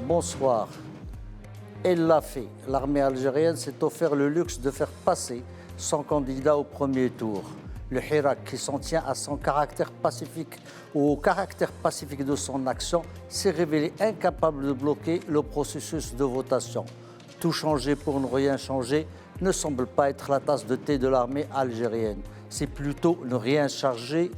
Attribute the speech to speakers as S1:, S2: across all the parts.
S1: bonsoir. Elle l'a fait. L'armée algérienne s'est offert le luxe de faire passer son candidat au premier tour. Le Hirak, qui s'en tient à son caractère pacifique ou au caractère pacifique de son action, s'est révélé incapable de bloquer le processus de votation. Tout changer pour ne rien changer ne semble pas être la tasse de thé de l'armée algérienne. C'est plutôt ne rien changer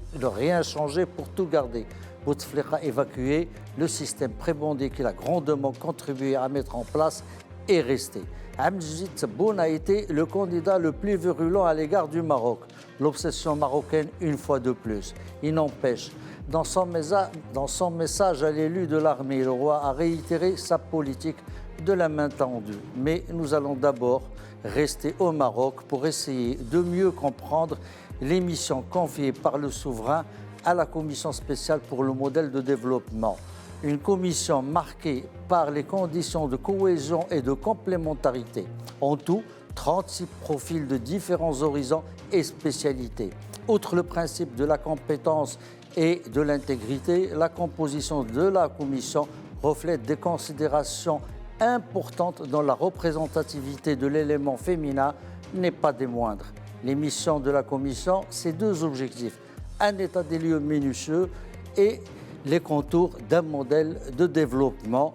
S1: pour tout garder. Bouteflika a évacué, le système prébondé qu'il a grandement contribué à mettre en place est resté. Amjid Tebboune a été le candidat le plus virulent à l'égard du Maroc. L'obsession marocaine une fois de plus. Il n'empêche, dans son message à l'élu de l'armée, le roi a réitéré sa politique de la main tendue. Mais nous allons d'abord rester au Maroc pour essayer de mieux comprendre les missions confiées par le souverain à la commission spéciale pour le modèle de développement. Une commission marquée par les conditions de cohésion et de complémentarité. En tout, 36 profils de différents horizons et spécialités. Outre le principe de la compétence et de l'intégrité, la composition de la commission reflète des considérations importantes dont la représentativité de l'élément féminin n'est pas des moindres. Les missions de la commission, c'est deux objectifs. Un état des lieux minutieux et les contours d'un modèle de développement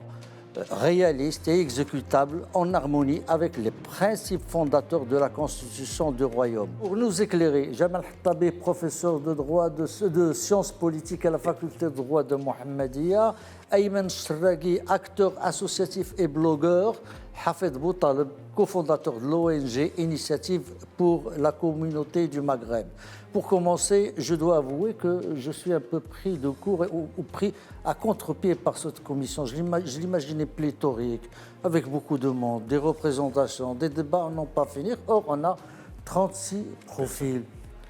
S1: réaliste et exécutable en harmonie avec les principes fondateurs de la Constitution du Royaume. Pour nous éclairer, Jamal Hattabi, professeur de droit de sciences politiques à la faculté de droit de Mohammedia, Ayman Shraghi, acteur associatif et blogueur, Hafed Boutaleb, cofondateur de l'ONG Initiative pour la communauté du Maghreb. Pour commencer, je dois avouer que je suis un peu pris de court ou pris à contre-pied par cette commission. Je l'imaginais pléthorique, avec beaucoup de monde, des représentations, des débats à n'en pas finir. Or, on a 36 profils.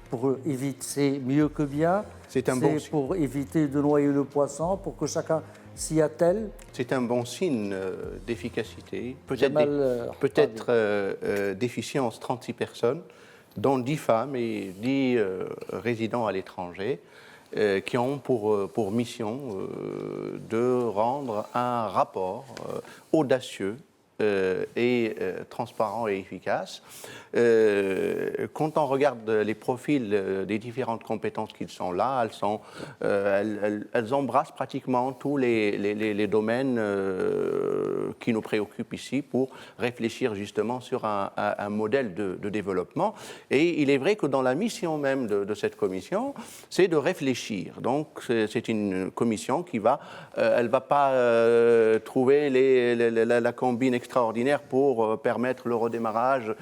S1: Pour éviter, c'est mieux que bien.
S2: C'est un bon signe.
S1: Pour éviter de noyer le poisson, pour que chacun s'y attelle.
S2: C'est un bon signe d'efficacité. Peut-être d'efficience, 36 personnes, dont 10 femmes et 10 résidents à l'étranger, qui ont pour mission de rendre un rapport audacieux et transparent et efficace. Quand on regarde les profils des différentes compétences qui sont là, elles embrassent pratiquement tous les domaines qui nous préoccupent ici pour réfléchir justement sur un modèle de développement. Et il est vrai que dans la mission même de cette commission, c'est de réfléchir. Donc c'est une commission qui elle va pas trouver la combine extraordinaire pour permettre le redémarrage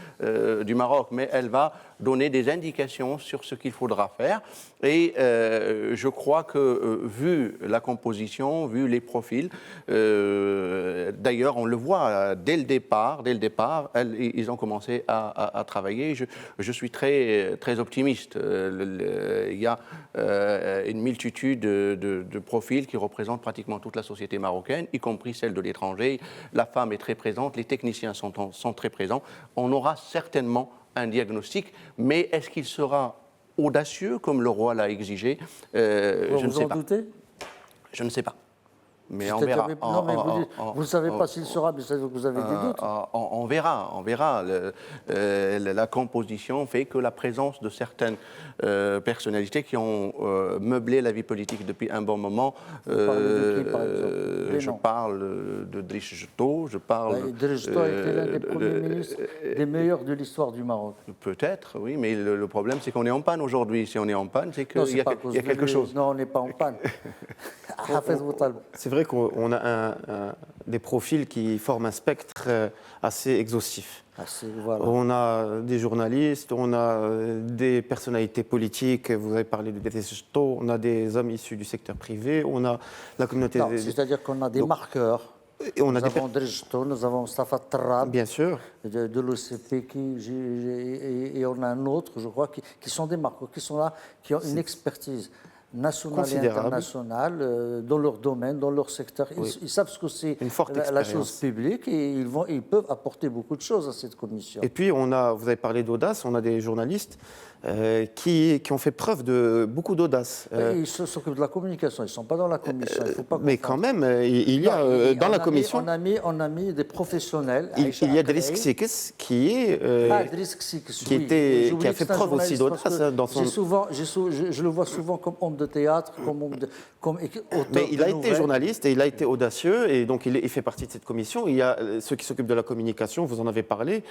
S2: du Maroc, mais elle va donner des indications sur ce qu'il faudra faire. Et je crois que, vu la composition, vu les profils, d'ailleurs, on le voit dès le départ, ils ont commencé à travailler. Je suis très, très optimiste. Il y a une multitude de profils qui représentent pratiquement toute la société marocaine, y compris celle de l'étranger. La femme est très présente, les techniciens sont très présents. On aura certainement un diagnostic, mais est-ce qu'il sera audacieux comme le roi l'a exigé? Je ne sais pas.
S1: Doutez?
S2: Je ne sais pas. Mais on verra.
S1: Vous ne savez pas s'il sera, mais ça veut dire que vous avez des doutes.
S2: On verra. La composition fait que la présence de certaines personnalités qui ont meublé la vie politique depuis un bon moment. Je parle de Driss Jto,
S1: Driss Jto a été l'un des premiers ministres des meilleurs de l'histoire du Maroc.
S2: Peut-être, oui, mais le problème, c'est qu'on est en panne aujourd'hui. Si on est en panne, c'est qu'il y a quelque chose.
S1: Non, on n'est pas en panne.
S3: C'est vrai qu'on a des profils qui forment un spectre assez exhaustif.
S1: Voilà.
S3: On a des journalistes, on a des personnalités politiques, vous avez parlé de Driss Jto, on a des hommes issus du secteur privé, on a la communauté...
S1: C'est-à-dire qu'on a des marqueurs. Nous avons Driss Jto, nous avons Mustafa Tarab,
S3: bien sûr,
S1: de l'OCP, et on a un autre, je crois, qui sont des marqueurs, qui sont là, qui ont une expertise nationale et internationale dans leur domaine, dans leur secteur. Ils savent ce que c'est la chose publique et ils peuvent apporter beaucoup de choses à cette commission.
S3: Et puis, vous avez parlé d'audace, on a des journalistes qui ont fait preuve de beaucoup d'audace.
S1: Ils s'occupent de la communication, ils ne sont pas dans la commission. Il faut pas
S3: Mais
S1: confondre.
S3: quand même, il y a dans la commission...
S1: On a mis des professionnels.
S3: Il y a Driss Ksik qui a fait preuve aussi d'audace dans son...
S1: Je le vois souvent comme homme de théâtre, comme auteur.
S3: Mais il a été journaliste et il a été audacieux et donc il fait partie de cette commission. Il y a ceux qui s'occupent de la communication, vous en avez parlé,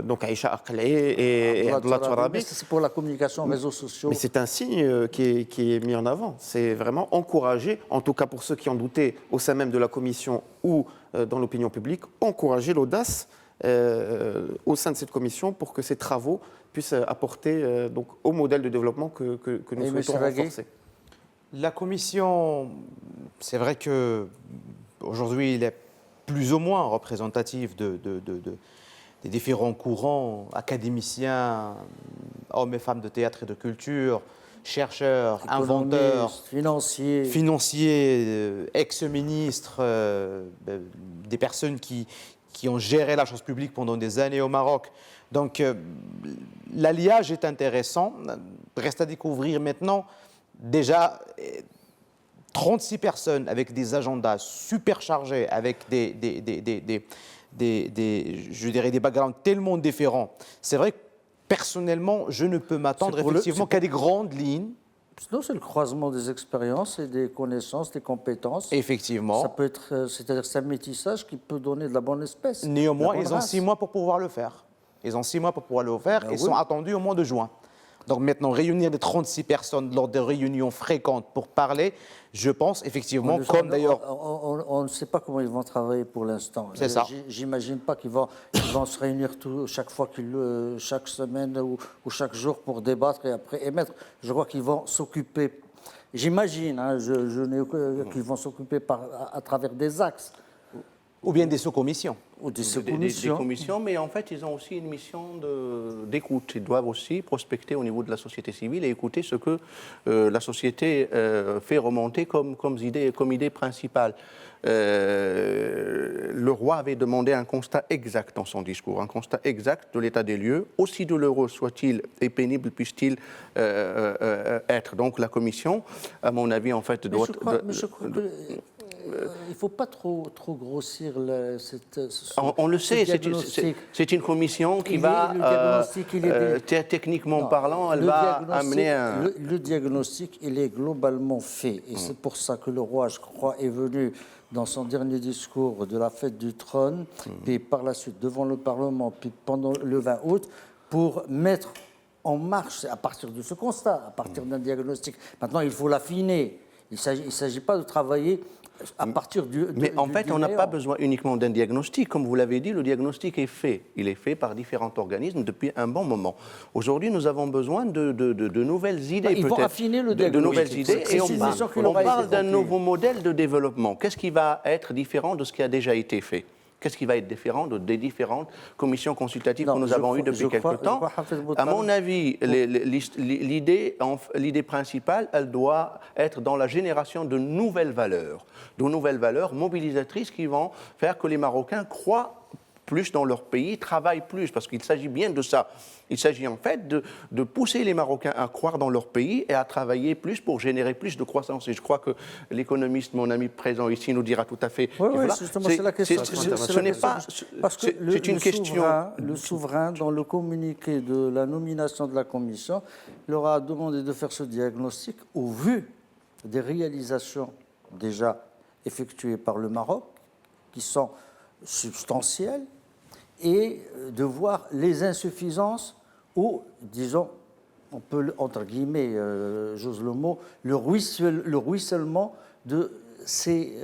S3: donc Aïcha Aqlé et Abdullah Tourabi.
S1: C'est pour la communication, réseaux sociaux.
S3: Mais c'est un signe qui est mis en avant. C'est vraiment encourager, en tout cas pour ceux qui en doutaient au sein même de la commission ou dans l'opinion publique, encourager l'audace au sein de cette commission pour que ces travaux puissent apporter donc, au modèle de développement que nous souhaitons renforcer.
S4: La commission, c'est vrai qu'aujourd'hui, il est plus ou moins représentatif des différents courants, académiciens, hommes et femmes de théâtre et de culture, chercheurs, inventeurs, financiers, ex-ministres, des personnes qui ont géré la chose publique pendant des années au Maroc. Donc, l'alliage est intéressant. Reste à découvrir maintenant, déjà, 36 personnes avec des agendas super chargés, avec des backgrounds tellement différents. C'est vrai que personnellement, je ne peux m'attendre effectivement qu'à des grandes lignes.
S1: Non, c'est le croisement des expériences et des connaissances, des compétences.
S4: Effectivement.
S1: Ça peut être, c'est-à-dire c'est un métissage qui peut donner de la bonne espèce.
S4: Néanmoins, ils ont 6 mois pour pouvoir le faire. Ils ont 6 mois pour pouvoir le faire et sont attendus au mois de juin. Donc maintenant, réunir les 36 personnes lors de réunions fréquentes pour parler, je pense effectivement, comme d'ailleurs...
S1: On ne sait pas comment ils vont travailler pour l'instant.
S4: C'est ça.
S1: J'imagine pas qu'ils vont se réunir chaque fois, chaque semaine ou chaque jour pour débattre et après émettre. Je crois qu'ils vont s'occuper, j'imagine, qu'ils vont s'occuper à travers des axes.
S4: Ou bien des sous-commissions.
S1: Ou des
S2: commissions, mais en fait, ils ont aussi une mission d'écoute. Ils doivent aussi prospecter au niveau de la société civile et écouter ce que la société fait remonter comme idée principale. Le roi avait demandé un constat exact dans son discours, un constat exact de l'état des lieux, aussi douloureux soit-il et pénible puisse-t-il être. Donc la commission, à mon avis, en fait, doit...
S1: je crois que... il ne faut pas trop grossir
S2: on le sait, c'est une commission qui va, techniquement parlant, elle va amener un...
S1: Le diagnostic, il est globalement fait. Et c'est pour ça que le roi, je crois, est venu dans son dernier discours de la fête du trône, puis par la suite devant le Parlement, puis pendant le 20 août, pour mettre en marche, à partir de ce constat, à partir d'un diagnostic. Maintenant, il faut l'affiner. Il ne s'agit pas de travailler à partir
S2: Mais en fait, on n'a pas besoin uniquement d'un diagnostic. Comme vous l'avez dit, le diagnostic est fait. Il est fait par différents organismes depuis un bon moment. Aujourd'hui, nous avons besoin de nouvelles idées.
S1: Ils vont affiner le diagnostic.
S2: De nouvelles idées. Et on parle d'un nouveau modèle de développement. Qu'est-ce qui va être différent de ce qui a déjà été fait ? Qu'est-ce qui va être différent des différentes commissions consultatives que nous avons eues depuis quelque temps ? À mon avis, l'idée principale, elle doit être dans la génération de nouvelles valeurs mobilisatrices qui vont faire que les Marocains croient plus dans leur pays, travaillent plus, parce qu'il s'agit bien de ça. Il s'agit en fait de pousser les Marocains à croire dans leur pays et à travailler plus pour générer plus de croissance. Et je crois que l'économiste, mon ami présent ici, nous dira tout à fait...
S1: Oui, voilà, justement, c'est la question.
S2: Ce n'est pas...
S1: Parce que
S2: c'est une question...
S1: Le souverain, dans le communiqué de la nomination de la commission, leur a demandé de faire ce diagnostic au vu des réalisations déjà effectuées par le Maroc, qui sont substantielles, et de voir les insuffisances ou, disons, on peut, entre guillemets, j'ose le mot, le ruissellement de ces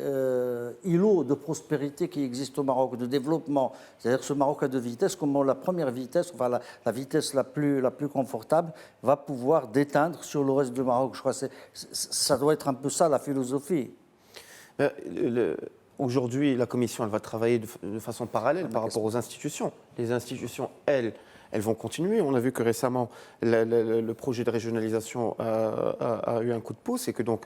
S1: îlots de prospérité qui existent au Maroc, de développement. C'est-à-dire que ce Maroc a deux vitesses, comme la première vitesse, enfin la vitesse la plus confortable, va pouvoir déteindre sur le reste du Maroc. Je crois que ça doit être un peu ça, la philosophie.
S3: Aujourd'hui, la Commission elle va travailler de façon parallèle par rapport aux institutions. Les institutions, elles vont continuer. On a vu que récemment, le projet de régionalisation a eu un coup de pouce et que donc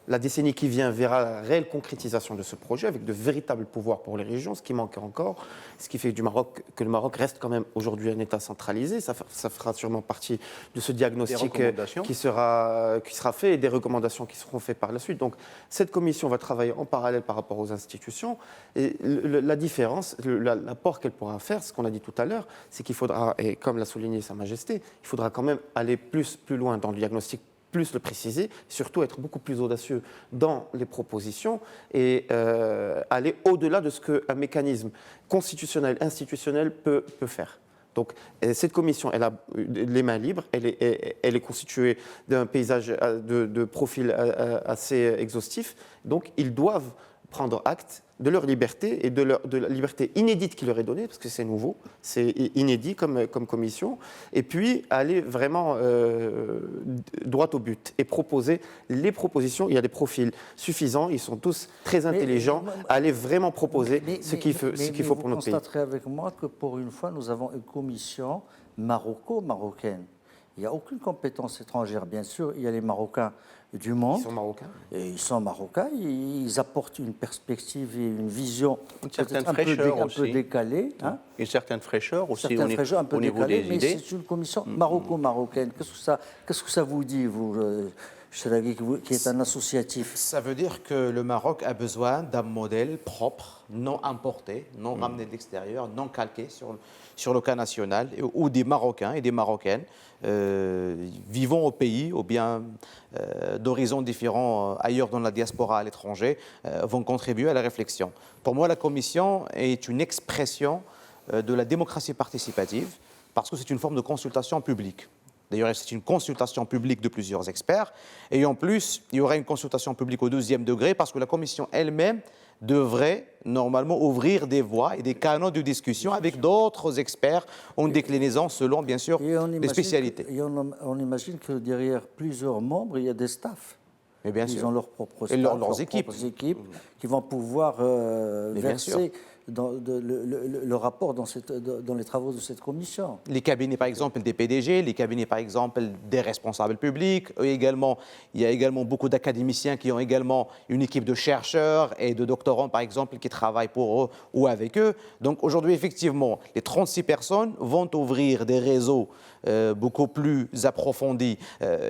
S3: la décennie qui vient verra la réelle concrétisation de ce projet avec de véritables pouvoirs pour les régions, ce qui manque encore, ce qui fait que le Maroc reste quand même aujourd'hui un État centralisé. Ça fera sûrement partie de ce diagnostic qui sera fait et des recommandations qui seront faites par la suite. Donc cette commission va travailler en parallèle par rapport aux institutions. Et la différence, l'apport qu'elle pourra faire, ce qu'on a dit tout à l'heure, c'est qu'il faudra, et comme l'a souligné Sa Majesté, il faudra quand même aller plus loin dans le diagnostic, plus le préciser, surtout être beaucoup plus audacieux dans les propositions et aller au-delà de ce qu'un mécanisme constitutionnel, institutionnel peut faire. Donc cette commission, elle a les mains libres, elle est constituée d'un paysage de profils assez exhaustif, donc ils doivent prendre acte de leur liberté et de la liberté inédite qui leur est donnée, parce que c'est nouveau, c'est inédit comme commission, et puis aller vraiment droit au but et proposer les propositions. Il y a des profils suffisants, ils sont tous très intelligents, aller vraiment proposer ce qu'il faut pour notre pays.
S1: Vous constaterez avec moi que pour une fois, nous avons une commission marocaine. Il n'y a aucune compétence étrangère, bien sûr. Il y a les Marocains du monde.
S3: Ils sont marocains.
S1: Et ils sont marocains. Ils apportent une perspective et une vision
S2: un
S1: peu décalée.
S2: Hein, une certaine fraîcheur aussi
S1: au niveau des idées. Mais c'est une commission marocaine. Qu'est-ce que ça vous dit, vous, Chelagui, qui est un associatif?
S4: Ça veut dire que le Maroc a besoin d'un modèle propre, non importé, non ramené de l'extérieur, non calqué sur le cas national, où des Marocains et des Marocaines vivant au pays ou bien d'horizons différents ailleurs dans la diaspora à l'étranger vont contribuer à la réflexion. Pour moi, la commission est une expression de la démocratie participative parce que c'est une forme de consultation publique. D'ailleurs, c'est une consultation publique de plusieurs experts. Et en plus, il y aura une consultation publique au 2e degré parce que la commission elle-même devrait normalement ouvrir des voies et des canaux de discussion avec d'autres experts en déclinaison selon, bien sûr, les spécialités.
S1: On imagine que derrière plusieurs membres, il y a des staffs.
S4: Mais bien sûr.
S1: Ils ont leurs propres staffs,
S4: leurs équipes
S1: qui vont pouvoir verser le rapport dans les travaux de cette commission.
S4: Les cabinets, par exemple, des PDG, les cabinets, par exemple, des responsables publics. Il y a également beaucoup d'académiciens qui ont également une équipe de chercheurs et de doctorants, par exemple, qui travaillent pour eux ou avec eux. Donc aujourd'hui, effectivement, les 36 personnes vont ouvrir des réseaux beaucoup plus approfondis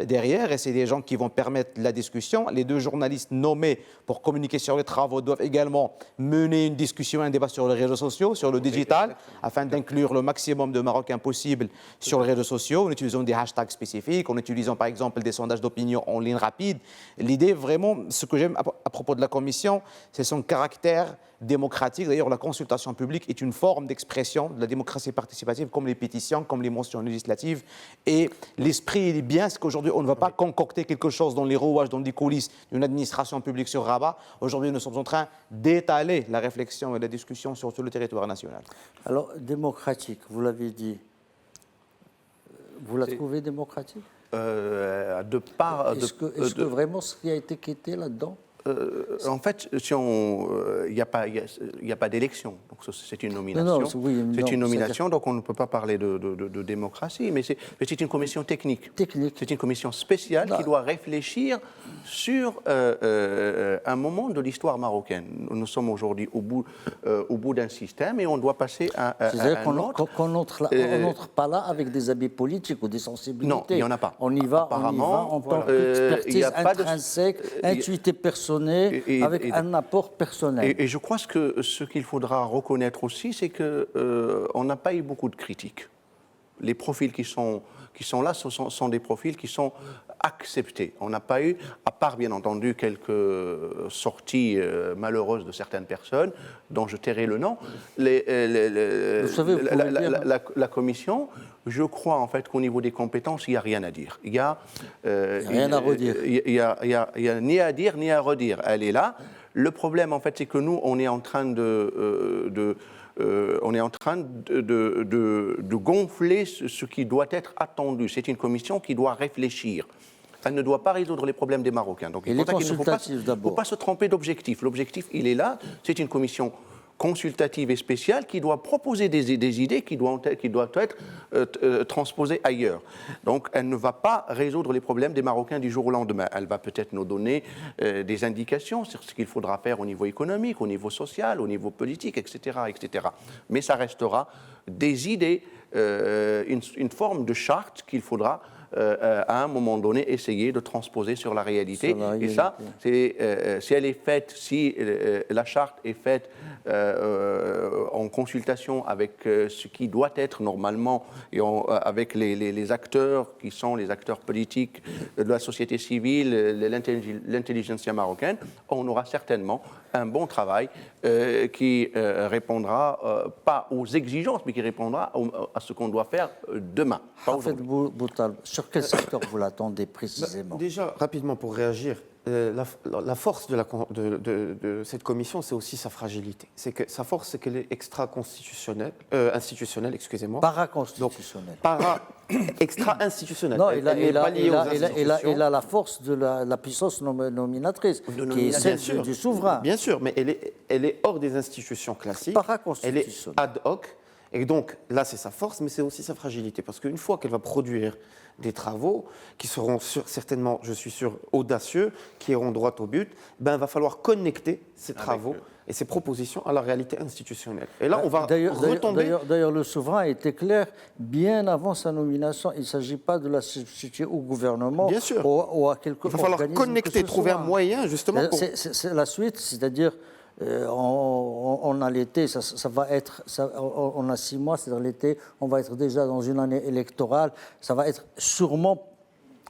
S4: derrière, et c'est des gens qui vont permettre la discussion. Les 2 journalistes nommés pour communiquer sur les travaux doivent également mener une discussion, un débat sur les réseaux sociaux, sur le digital, afin d'inclure le maximum de Marocains possible sur les réseaux sociaux, en utilisant des hashtags spécifiques, en utilisant par exemple des sondages d'opinion en ligne rapide. L'idée, vraiment, ce que j'aime à propos de la commission, c'est son caractère démocratique. D'ailleurs, la consultation publique est une forme d'expression de la démocratie participative, comme les pétitions, comme les motions législatives. Et l'esprit, il est bien, c'est qu'aujourd'hui, on ne va pas concocter quelque chose dans les rouages, dans les coulisses d'une administration publique sur Rabat. Aujourd'hui, nous sommes en train d'étaler la réflexion et la discussion sur tout le territoire national.
S1: Alors, démocratique, vous l'avez dit. Vous la trouvez démocratique? Est-ce que vraiment ce qui a été quitté là-dedans?
S2: En fait, il n'y a pas d'élection, donc c'est une nomination. C'est une nomination, donc on ne peut pas parler de démocratie, mais c'est une commission technique. C'est une commission spéciale qui doit réfléchir sur un moment de l'histoire marocaine. Nous sommes aujourd'hui au bout d'un système et on doit passer à
S1: c'est-à-dire qu'on n'entre pas là avec des habits politiques ou des sensibilités.
S2: Non, il n'y en a pas.
S1: On y va en tant qu'expertise intrinsèque, intuité personnelle, avec un apport personnel.
S2: Et je crois que ce qu'il faudra reconnaître aussi, c'est qu'on n'a pas eu beaucoup de critiques. Les profils qui sont là sont des profils qui sont acceptés. On n'a pas eu, à part bien entendu quelques sorties malheureuses de certaines personnes, dont je tairai le nom, la commission, je crois en fait qu'au niveau des compétences, il n'y a rien à dire. Il n'y a
S1: rien à redire.
S2: Il y a ni à dire ni à redire. Elle est là. Le problème en fait, c'est que nous, on est en train de gonfler ce qui doit être attendu. C'est une commission qui doit réfléchir. Elle ne doit pas résoudre les problèmes des Marocains. Donc, il ne faut pas se tromper d'objectif. L'objectif, il est là. C'est une commission consultative et spéciale qui doit proposer des idées qui doivent être transposées ailleurs. Donc, elle ne va pas résoudre les problèmes des Marocains du jour au lendemain. Elle va peut-être nous donner des indications sur ce qu'il faudra faire au niveau économique, au niveau social, au niveau politique, etc., etc. Mais ça restera des idées, une forme de charte qu'il faudra à un moment donné essayer de transposer sur la réalité. Et ça, si elle est faite, si la charte est faite en consultation avec ce qui doit être normalement et avec les acteurs qui sont les acteurs politiques de la société civile, l'intelligentsia marocaine, on aura certainement un bon travail qui répondra pas aux exigences, mais qui répondra à ce qu'on doit faire demain.
S1: Hafed Boutaleb, sur quel secteur vous l'attendez précisément?
S3: Déjà, rapidement pour réagir, la force de cette commission, c'est aussi sa fragilité. Sa force, c'est qu'elle est extra-constitutionnelle, institutionnelle, excusez-moi.
S1: Paraconstitutionnelle.
S3: Extra-institutionnelle.
S1: Non,
S3: elle n'est pas liée aux institutions.
S1: il a la force de la puissance nominatrice, qui est celle du souverain.
S3: Bien sûr, mais elle est hors des institutions classiques. Elle est ad hoc. Et donc, là, c'est sa force, mais c'est aussi sa fragilité. Parce qu'une fois qu'elle va produire des travaux qui seront certainement, je suis sûr, audacieux, qui iront droit au but, il va falloir connecter ces travaux et ces propositions à la réalité institutionnelle. Et là, on va retomber...
S1: D'ailleurs, le souverain était clair bien avant sa nomination. Il ne s'agit pas de la substituer au gouvernement.
S3: Bien sûr.
S1: Ou à quelque
S3: Il va falloir connecter, trouver un moyen, justement, pour...
S1: C'est la suite, c'est-à-dire... on a l'été, ça va être, on a 6 mois, c'est-à-dire l'été, on va être déjà dans une année électorale, ça va être sûrement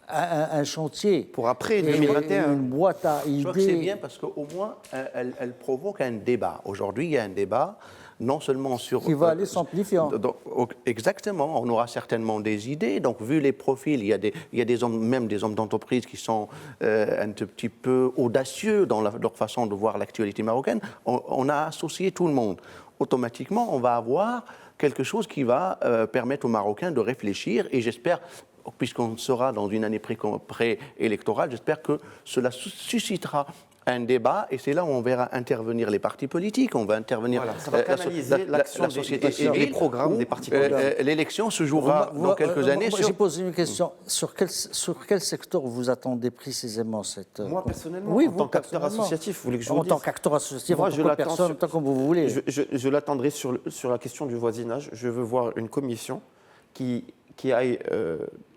S1: un chantier.
S3: Pour après 2021.
S1: Une boîte à idées.
S2: Je crois que c'est bien parce qu'au moins, elle provoque un débat. Aujourd'hui, il y a un débat, non seulement sur...
S1: Qui va aller s'amplifiant.
S2: Exactement, on aura certainement des idées. Donc, vu les profils, il y a des hommes, même des hommes d'entreprise qui sont un tout petit peu audacieux dans leur façon de voir l'actualité marocaine. On a associé tout le monde. Automatiquement, on va avoir quelque chose qui va permettre aux Marocains de réfléchir et j'espère... Puisqu'on sera dans une année préélectorale, j'espère que cela suscitera un débat et c'est là où on verra intervenir les partis politiques, on va intervenir
S3: ça va canaliser l'action
S2: la société
S3: civile, les programmes des partis politiques.
S2: L'élection se jouera dans quelques années.
S1: J'ai posé une question. Sur quel secteur vous attendez précisément cette...
S3: Moi, personnellement,
S1: oui,
S3: en tant qu'acteur associatif, vous voulez que je vous dise?
S1: En tant qu'acteur associatif,
S3: moi,
S1: en tant que personne, en tant que vous voulez.
S3: Je l'attendrai sur la question du voisinage. Je veux voir une commission qui aille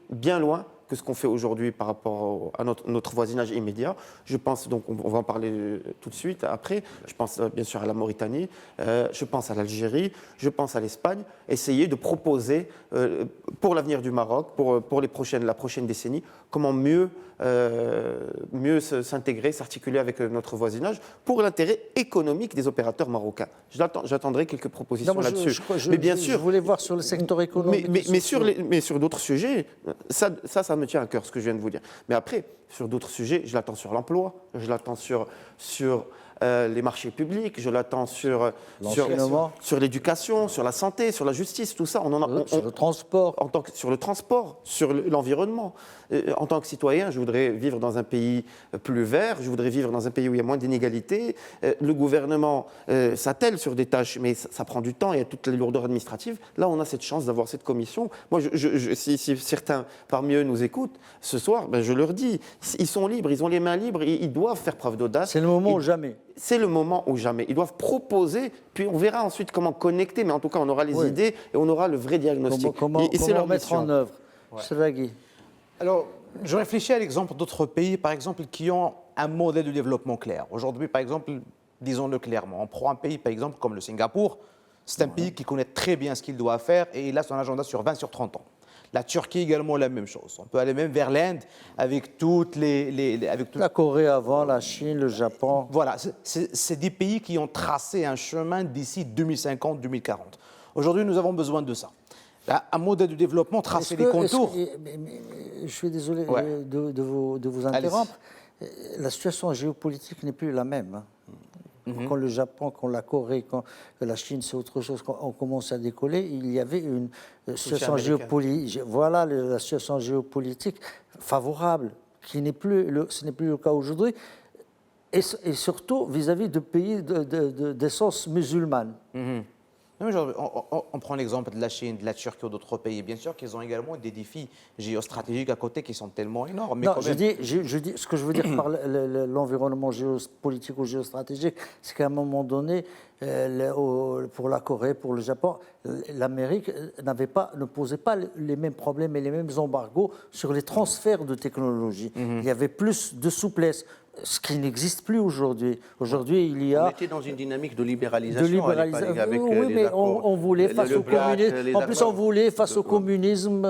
S3: bien loin que ce qu'on fait aujourd'hui par rapport à notre voisinage immédiat. Je pense, donc on va en parler tout de suite après, je pense bien sûr à la Mauritanie, je pense à l'Algérie, je pense à l'Espagne, essayer de proposer pour l'avenir du Maroc, pour la prochaine décennie, comment mieux s'intégrer, s'articuler avec notre voisinage pour l'intérêt économique des opérateurs marocains. J'attendrai quelques propositions là-dessus.
S1: Mais bien sûr, je voulais voir sur le secteur économique.
S3: Mais sur d'autres sujets, ça me tient à cœur ce que je viens de vous dire. Mais après, sur d'autres sujets, je l'attends sur l'emploi, je l'attends sur les marchés publics, je l'attends sur l'éducation, sur la santé, sur la justice, tout ça.
S1: Sur le transport.
S3: Sur le transport, sur l'environnement. En tant que citoyen, je voudrais vivre dans un pays plus vert, je voudrais vivre dans un pays où il y a moins d'inégalités. Le gouvernement s'attelle sur des tâches, mais ça prend du temps, il y a toutes les lourdeurs administratives. Là, on a cette chance d'avoir cette commission. Moi, si certains parmi eux nous écoutent, ce soir, je leur dis, ils sont libres, ils ont les mains libres, ils doivent faire preuve d'audace.
S1: C'est le moment ou jamais.
S3: C'est le moment ou jamais. Ils doivent proposer, puis on verra ensuite comment connecter, mais en tout cas, on aura les idées et on aura le vrai diagnostic.
S1: Comment
S3: leur
S1: mettre en œuvre.
S4: Ouais. Alors, je réfléchis à l'exemple d'autres pays, par exemple, qui ont un modèle de développement clair. Aujourd'hui, par exemple, disons-le clairement, on prend un pays, par exemple, comme le Singapour. C'est un pays qui connaît très bien ce qu'il doit faire et il a son agenda sur 20, sur 30 ans. La Turquie également, la même chose. On peut aller même vers l'Inde avec toutes
S1: la Corée avant, la Chine, le Japon.
S4: Voilà, c'est des pays qui ont tracé un chemin d'ici 2050-2040. Aujourd'hui, nous avons besoin de ça. Un modèle de développement, tracer les contours.
S1: Je suis désolé de vous interrompre. La situation géopolitique n'est plus la même. Quand le Japon, quand la Corée, quand la Chine, c'est autre chose, quand on commence à décoller, il y avait une situation géopolitique. Voilà la situation géopolitique favorable, ce n'est plus le cas aujourd'hui. et surtout vis-à-vis de pays d'essence musulmane.
S4: Non, mais on prend l'exemple de la Chine, de la Turquie ou d'autres pays. Bien sûr qu'ils ont également des défis géostratégiques à côté qui sont tellement énormes. Mais
S1: Non,
S4: quand
S1: je
S4: même,
S1: dis, ce que je veux dire par l'environnement géopolitique ou géostratégique, c'est qu'à un moment donné, pour la Corée, pour le Japon, l'Amérique ne posait pas les mêmes problèmes et les mêmes embargos sur les transferts de technologie. Il y avait plus de souplesse. Ce qui n'existe plus aujourd'hui. Aujourd'hui, il y a...
S2: On était dans une dynamique de libéralisation. Avec
S1: oui,
S2: les
S1: mais
S2: accords,
S1: on voulait, face au communisme... En plus, on voulait, face au communisme,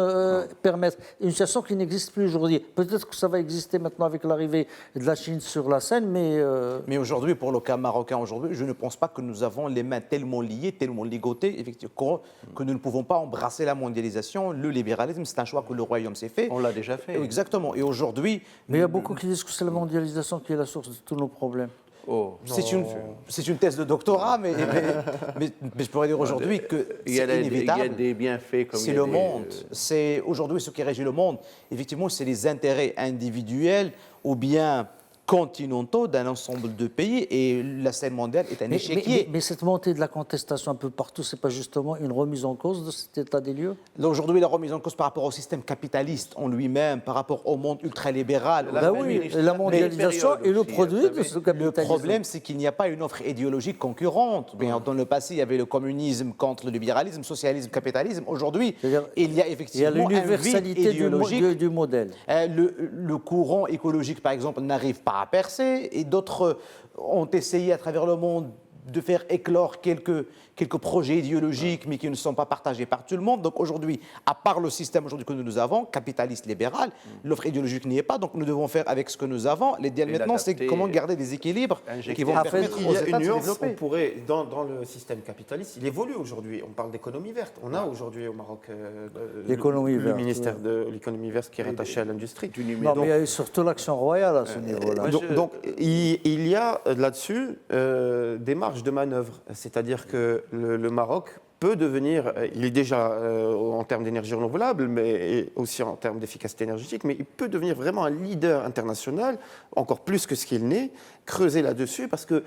S1: permettre une situation qui n'existe plus aujourd'hui. Peut-être que ça va exister maintenant avec l'arrivée de la Chine sur la scène, mais...
S4: Mais aujourd'hui, pour le cas marocain, aujourd'hui, je ne pense pas que nous avons les mains tellement liées, tellement ligotées, effectivement, que nous ne pouvons pas embrasser la mondialisation. Le libéralisme, c'est un choix que le Royaume s'est fait.
S2: On l'a déjà fait.
S4: Exactement. Et aujourd'hui...
S1: Mais il y a beaucoup qui disent que c'est la mondialisation qui est la source de tous nos problèmes.
S2: Oh,
S4: c'est une thèse de doctorat, mais je pourrais dire aujourd'hui que c'est inévitable.
S2: Il y a des bienfaits comme
S4: c'est le monde. C'est aujourd'hui ce qui régit le monde. Effectivement, c'est les intérêts individuels ou bien continentaux d'un ensemble de pays et la scène mondiale est un échiquier.
S1: Mais cette montée de la contestation un peu partout, c'est pas justement une remise en cause de cet état des lieux?
S4: Aujourd'hui, la remise en cause par rapport au système capitaliste en lui-même, par rapport au monde ultralibéral.
S1: La mondialisation est le produit de ce capitalisme.
S4: Le problème, c'est qu'il n'y a pas une offre idéologique concurrente. Bien, dans le passé, il y avait le communisme contre le libéralisme, socialisme, capitalisme. Aujourd'hui, il y a effectivement
S1: l'universalité du modèle.
S4: Le courant écologique, par exemple, n'arrive pas à percer et d'autres ont essayé à travers le monde de faire éclore quelques projets idéologiques, mais qui ne sont pas partagés par tout le monde. Donc aujourd'hui, à part le système aujourd'hui que nous avons, capitaliste, libéral, l'offre idéologique n'y est pas. Donc nous devons faire avec ce que nous avons. L'idéal maintenant, c'est comment garder des équilibres qui vont permettre aux États de se développer.
S3: On pourrait, dans le système capitaliste, il évolue aujourd'hui. On parle d'économie verte. On a aujourd'hui au Maroc le ministère de l'économie verte qui est rattaché à l'industrie.
S1: Non, mais il y a eu surtout l'action royale à ce niveau-là.
S3: Donc il y a là-dessus des marges de manœuvre. C'est-à-dire que le Maroc peut devenir, il est déjà en termes d'énergie renouvelable, mais aussi en termes d'efficacité énergétique, mais il peut devenir vraiment un leader international, encore plus que ce qu'il n'est, creuser là-dessus, parce que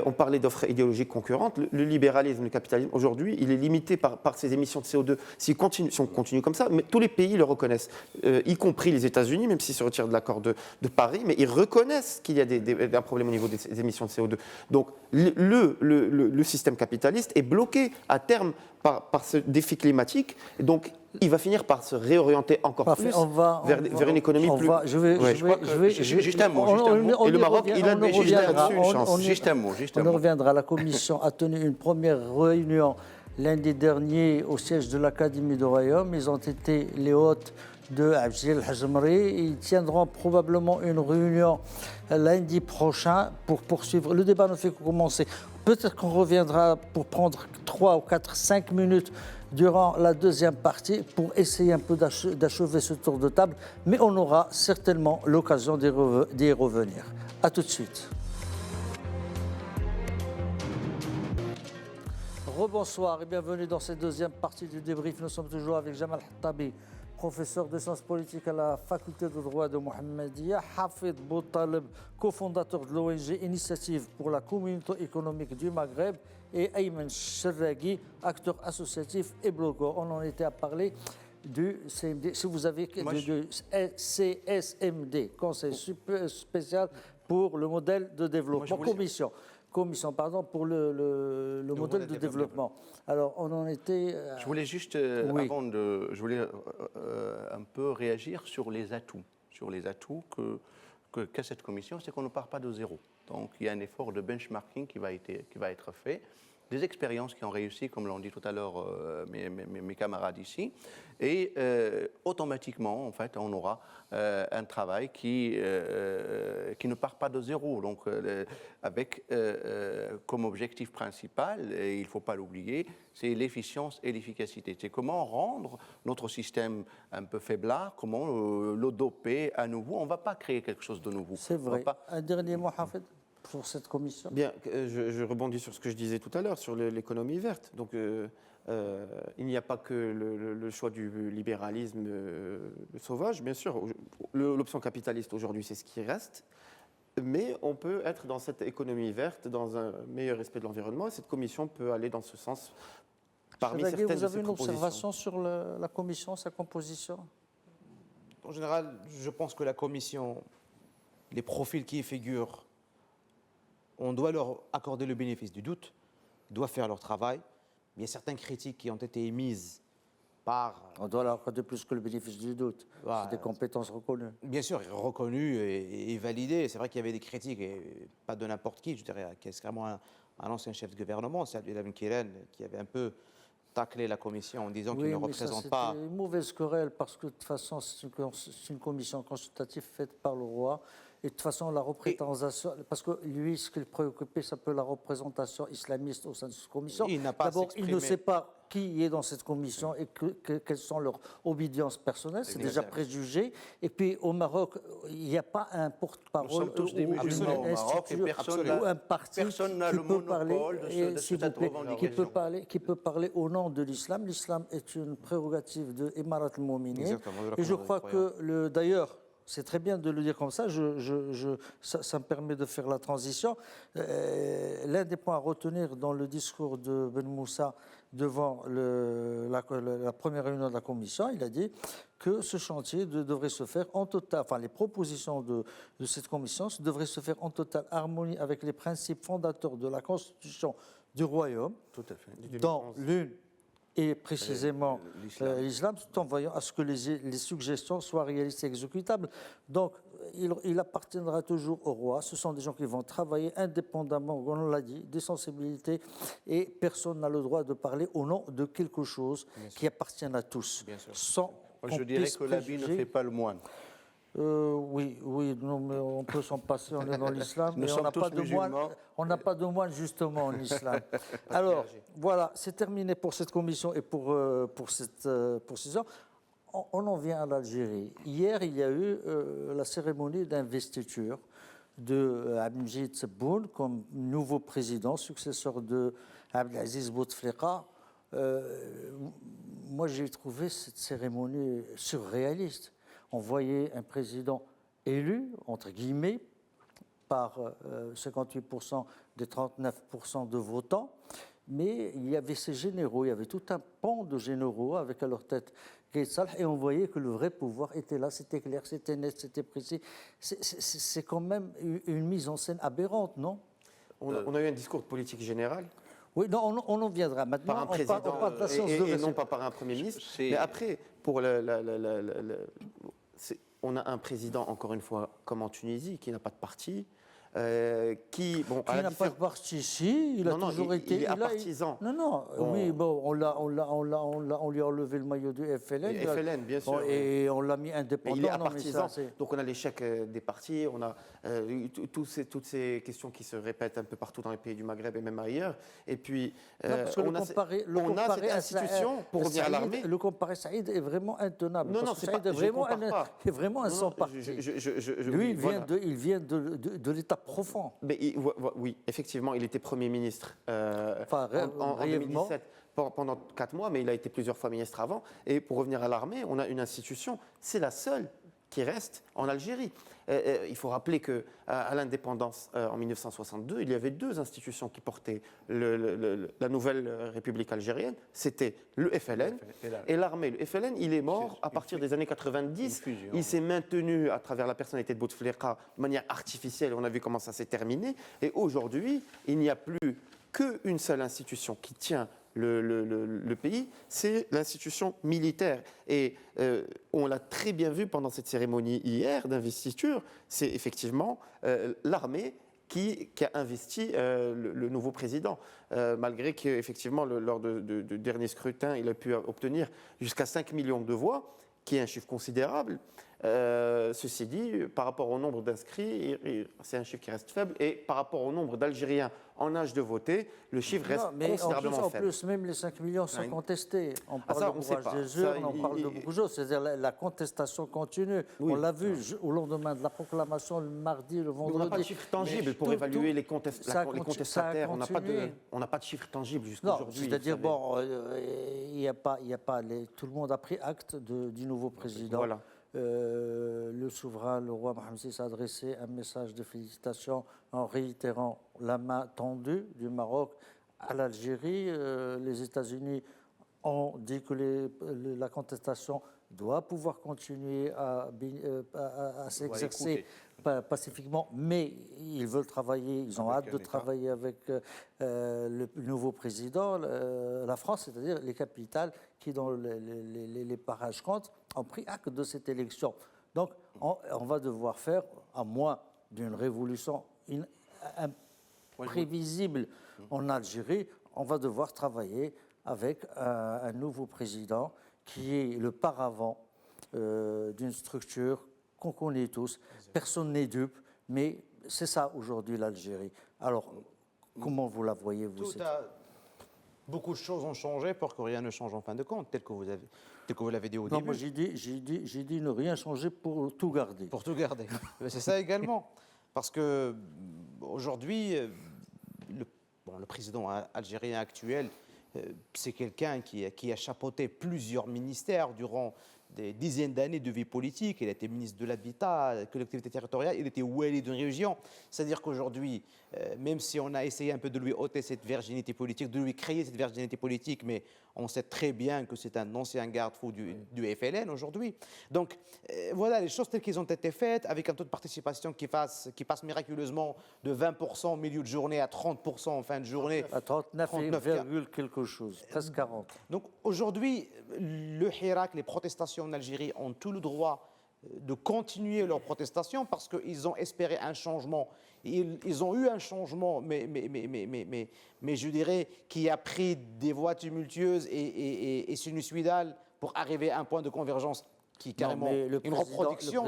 S3: on parlait d'offres idéologiques concurrentes, le libéralisme, le capitalisme, aujourd'hui, il est limité par ses émissions de CO2. Si on continue comme ça, mais tous les pays le reconnaissent, y compris les États-Unis, même s'ils se retirent de l'accord de Paris, mais ils reconnaissent qu'il y a un problème au niveau des émissions de CO2. Donc le système capitaliste est bloqué à terme par ce défi climatique, et donc il va finir par se réorienter encore plus vers une économie plus...
S2: Juste un mot.
S3: Et le Maroc, il a là-dessus une chance.
S2: Juste un mot.
S1: On reviendra. La Commission a tenu une première réunion lundi dernier au siège de l'Académie du Royaume. Ils ont été les hôtes de Abdel Hajmri. Ils tiendront probablement une réunion lundi prochain pour poursuivre. Le débat ne fait que commencer. Peut-être qu'on reviendra pour prendre 3 ou 4, 5 minutes durant la deuxième partie pour essayer un peu d'achever ce tour de table, mais on aura certainement l'occasion d'y revenir. A tout de suite. Rebonsoir et bienvenue dans cette deuxième partie du débrief. Nous sommes toujours avec Jamal Hattabi, professeur de sciences politiques à la faculté de droit de Mohammedia, Hafid Boutaleb, cofondateur de l'ONG Initiative pour la communauté économique du Maghreb, et Ayman Cherragui, acteur associatif et blogueur. On en était à parler du CMD, si vous avez du CSMD, Conseil spécial pour le modèle de développement, commission pour le modèle de développement. Alors, on en était...
S2: Je voulais juste, je voulais un peu réagir sur les atouts. Sur les atouts qu'a cette commission, c'est qu'on ne part pas de zéro. Donc, il y a un effort de benchmarking qui va être fait. Des expériences qui ont réussi, comme l'ont dit tout à l'heure mes camarades ici, et automatiquement, en fait, on aura un travail qui ne part pas de zéro, donc avec comme objectif principal, et il ne faut pas l'oublier, c'est l'efficience et l'efficacité. C'est comment rendre notre système un peu faiblard, comment le doper à nouveau. On ne va pas créer quelque chose de nouveau.
S1: C'est vrai. Un dernier mot, Hafid, pour cette commission.
S3: Bien, je rebondis sur ce que je disais tout à l'heure, sur l'économie verte. Donc, il n'y a pas que le choix du libéralisme sauvage, bien sûr. L'option capitaliste aujourd'hui, c'est ce qui reste. Mais on peut être dans cette économie verte, dans un meilleur respect de l'environnement, et cette commission peut aller dans ce sens parmi
S1: Chadaghi,
S3: certaines
S1: vous
S3: de
S1: avez
S3: ses
S1: une
S3: propositions.
S1: observation sur la commission, sa composition?
S4: En général, je pense que la commission, les profils qui y figurent, on doit leur accorder le bénéfice du doute, ils doivent faire leur travail. Il y a certaines critiques qui ont été émises par,
S1: On doit leur accorder plus que le bénéfice du doute.
S4: Ouais.
S1: C'est des compétences reconnues.
S4: bien sûr, reconnues et validées. C'est vrai qu'il y avait des critiques, et pas de n'importe qui, je dirais, qui est carrément un ancien chef de gouvernement, c'est Abdelhamid Kilen, qui avait un peu taclé la commission en disant qu'il ne
S1: mais ça,
S4: représente pas...
S1: c'était une mauvaise querelle parce que de toute façon, c'est une commission consultative faite par le roi. Et de toute façon, la représentation, parce que lui, ce qui le préoccupait, c'est un peu la représentation islamiste au sein de cette commission.
S4: Il n'a pas à
S1: D'abord, il ne
S4: s'exprimer.
S1: sait pas qui est dans cette commission et quelles sont leurs obédiences personnelles. C'est déjà
S4: Exact.
S1: préjugé. Et puis, au Maroc, il n'y a pas un
S2: Nous
S1: porte-parole
S2: sommes tous des
S1: ou
S2: musulmans au
S1: un
S2: Maroc et
S1: institut
S2: personne
S1: ou un parti
S2: n'a
S1: qui
S2: le
S1: peut parler,
S2: monopole de
S1: et, s'il vous
S2: cette
S1: plaît,
S2: revendication.
S1: qui peut parler au nom de l'islam. L'islam est une prérogative de Emirat al-Mouminin.
S4: Exactement, de la
S1: Et je
S4: communauté
S1: crois
S4: croyante.
S1: que, d'ailleurs, c'est très bien de le dire comme ça, ça me permet de faire la transition. L'un des points à retenir dans le discours de Ben Moussa devant la première réunion de la commission, il a dit que ce chantier devrait se faire en total, enfin les propositions de cette commission devraient se faire en totale harmonie avec les principes fondateurs de la constitution du royaume,
S2: Tout à fait.
S1: dans l'une et précisément
S2: l'islam.
S1: l'islam, tout en veillant à ce que les suggestions soient réalistes et exécutables. Donc, il appartiendra toujours au roi. Ce sont des gens qui vont travailler indépendamment, comme on l'a dit, des sensibilités, et personne n'a le droit de parler au nom de quelque chose qui appartient à tous.
S4: Bien sûr.
S1: Sans
S2: Moi,
S1: qu'on
S2: je dirais
S1: puisse
S2: que l'habit ne
S1: préjuger.
S2: fait pas le moine.
S1: Oui, non, mais on peut s'en passer, on est dans l'islam,
S2: Nous
S1: mais on
S2: sommes
S1: n'a
S2: tous
S1: pas de moine.
S2: musulmans.
S1: On n'a pas de moine justement en islam. Alors, voilà, c'est terminé pour cette commission et pour cette séance. On en vient à l'Algérie. Hier, il y a eu la cérémonie d'investiture de Abdelmajid Tebboune comme nouveau président, successeur de Abdelaziz Bouteflika. Moi, j'ai trouvé cette cérémonie surréaliste. On voyait un président élu, entre guillemets, par 58% des 39% de votants, mais il y avait ces généraux, il y avait tout un pan de généraux avec à leur tête Gaïd Salah, et on voyait que le vrai pouvoir était là, c'était clair, c'était net, c'était précis. C'est quand même une mise en scène aberrante, non?
S3: On a eu un discours de politique générale
S1: Oui, non, on en viendra. Maintenant,
S3: par un
S1: on
S3: président
S1: parle de la séance de
S3: et
S1: réception.
S3: non pas par un Premier ministre.
S2: C'est-
S3: Mais après, pour on a un président, encore une fois, comme en Tunisie, qui n'a pas de parti, qui... Bon,
S1: Qui n'a pas de parti ici, il a
S3: Non,
S1: toujours été...
S3: il est partisan.
S1: Non,
S3: Bon.
S1: oui, bon, on lui a enlevé le maillot du FLN.
S3: Et FLN, bien sûr, oui.
S1: Et on l'a mis
S3: Mais
S1: indépendant.
S3: il est
S1: Non, mais ça,
S3: partisan.
S1: c'est-
S3: Donc on a l'échec des partis, on a toutes ces questions qui se répètent un peu partout dans les pays du Maghreb et même ailleurs. Et puis
S1: Non, parce que
S3: on a cette institution pour revenir à l'armée.
S1: Le comparer Saïd est vraiment intenable.
S3: Non,
S1: parce
S3: non,
S1: que
S3: c'est
S1: Saïd
S3: pas-
S1: est
S3: je
S1: vraiment
S3: compare pas.
S1: est vraiment un
S3: Non, non,
S1: sans-parti. Lui, il vient,
S3: voilà.
S1: il vient de l'état profond.
S3: Mais oui, effectivement, il était Premier ministre
S1: Enfin,
S3: en
S1: brièvement.
S3: 2017 pendant 4 mois, mais il a été plusieurs fois ministre avant. Et pour revenir à l'armée, on a une institution, c'est la seule qui reste en Algérie. Il faut rappeler qu'à l'indépendance, en 1962, il y avait 2 institutions qui portaient la nouvelle République algérienne. C'était le FLN et l'armée. Le FLN, il est mort à partir des années 90.
S2: une fusion.
S3: Il s'est maintenu à travers la personnalité de Bouteflika de manière artificielle. On a vu comment ça s'est terminé. Et aujourd'hui, il n'y a plus qu'une seule institution qui tient le pays, c'est l'institution militaire. Et on l'a très bien vu pendant cette cérémonie hier d'investiture, c'est effectivement l'armée qui a investi le nouveau président, malgré qu'effectivement, lors du dernier scrutin, il a pu obtenir jusqu'à 5 millions de voix, qui est un chiffre considérable. Ceci dit, par rapport au nombre d'inscrits, c'est un chiffre qui reste faible. Et par rapport au nombre d'Algériens en âge de voter, le chiffre reste
S1: Non, mais
S3: considérablement
S1: en
S3: faible.
S1: plus, même les 5 millions sont contestés. On parle
S3: ça,
S1: de
S3: on sait
S1: courage
S3: pas.
S1: des
S3: Ça,
S1: urnes, on parle de beaucoup de choses. C'est-à-dire la contestation continue.
S3: Oui.
S1: On l'a vu au lendemain de la proclamation, le mardi, le vendredi.
S3: On n'a pas de chiffre tangible pour évaluer les contestataires. On n'a pas de chiffre tangible jusqu'à
S1: Non,
S3: aujourd'hui.
S1: c'est-à-dire,
S3: vous savez.
S1: bon, tout le monde a pris acte du nouveau président.
S3: Voilà.
S1: le souverain, le roi Mohamed VI, a adressé un message de félicitations en réitérant la main tendue du Maroc à l'Algérie. Les États-Unis ont dit que la contestation doit pouvoir continuer à s'exercer pacifiquement, mais ils veulent travailler, ils ont hâte de travailler avec le nouveau président. La France, c'est-à-dire les capitales qui, dans les parages comptent, ont pris acte de cette élection. Donc, on va devoir faire, à moins d'une révolution imprévisible en Algérie, on va devoir travailler avec un nouveau président qui est le paravent d'une structure qu'on connaît tous. Personne n'est dupe, mais c'est ça aujourd'hui l'Algérie. Alors, comment vous la voyez, vous?
S4: Beaucoup de choses ont changé pour que rien ne change en fin de compte, tel que vous l'avez dit au début.
S1: Non, moi j'ai dit ne rien changer pour tout garder.
S4: Pour tout garder. C'est ça également. Parce que aujourd'hui, le président algérien actuel, c'est quelqu'un qui a chapeauté plusieurs ministères durant des dizaines d'années de vie politique. Il a été ministre de l'Habitat, collectivité territoriale, il était ouali d'une région. C'est-à-dire qu'aujourd'hui, même si on a essayé un peu de lui ôter cette virginité politique, de lui créer cette virginité politique, mais on sait très bien que c'est un ancien garde-fou du FLN aujourd'hui. Donc voilà, les choses telles qu'elles ont été faites, avec un taux de participation qui passe miraculeusement de 20% au milieu de journée à 30% en fin de journée.
S1: À 39, quelque chose, presque 40.
S4: Donc aujourd'hui, le Hirak, les protestations en Algérie ont tout le droit de continuer leurs protestations parce qu'ils ont espéré un changement. Ils ont eu un changement, mais je dirais qui a pris des voies tumultueuses et sinusoïdales pour arriver à un point de convergence qui est carrément une reproduction